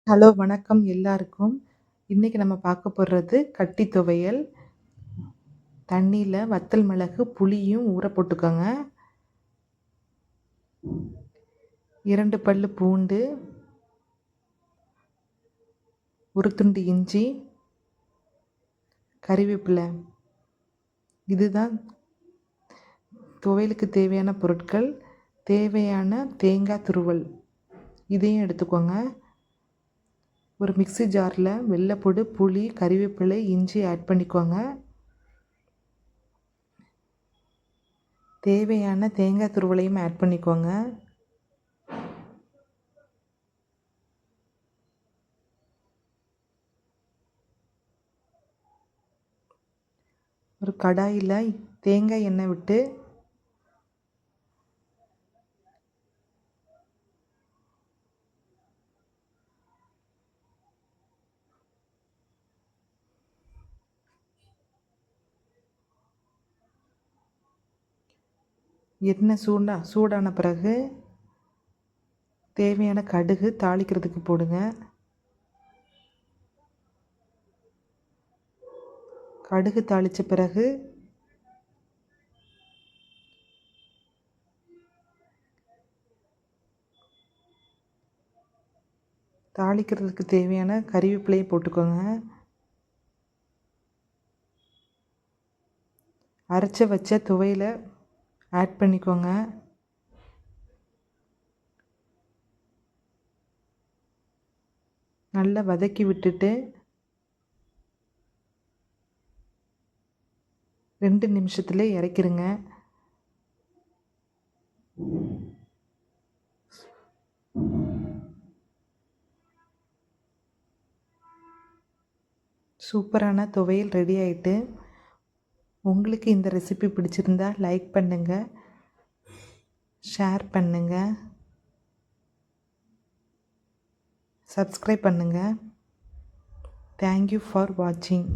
Hello வணக்கம் எல்லாருக்கும். இன்னைக்கு நம்ம பார்க்க போறது கட்டி துவையல். தண்ணியில வத்தல் மிளகு, புளியும் ஊற போட்டுக்கோங்க. 2 பல்லு பூண்டு, ஒரு துண்டு இஞ்சி, கறிவேப்பிலை. இதுதான் துவையலுக்கு தேவையான பொருட்கள். தேவையான தேங்காய் துருவல் இதையும் எடுத்துக்கோங்க. ஒரு மிக்ஸி ஜாரில் வெள்ளைப்பூடு, புளி, கறிவேப்பிலை, இஞ்சி ஆட் பண்ணிக்கோங்க. தேவையான தேங்காய் துருவலையும் ஆட் பண்ணிக்கோங்க. ஒரு கடாயில் தேங்காய் எண்ணெய் விட்டு எண்ணெய் சூடான பிறகு தேவையான கடுகு தாளிக்கிறதுக்கு போடுங்க. கடுகு தாளித்த பிறகு தாளிக்கிறதுக்கு தேவையான கறிவேப்பிலையை போட்டுக்கோங்க. அரைச்சி வச்ச துவையலை ஆட் பண்ணிக்கோங்க. நல்லா வதக்கி விட்டுட்டு 2 நிமிஷத்துல இறக்கிருங்க. சூப்பரான துவையல் ரெடி ஆயிட்டு. உங்களுக்கு இந்த ரெசிபி பிடிச்சிருந்தா லைக் பண்ணுங்க, ஷேர் பண்ணுங்க, சப்ஸ்கிரைப் பண்ணுங்க. தேங்க்யூ ஃபார் வாட்சிங்.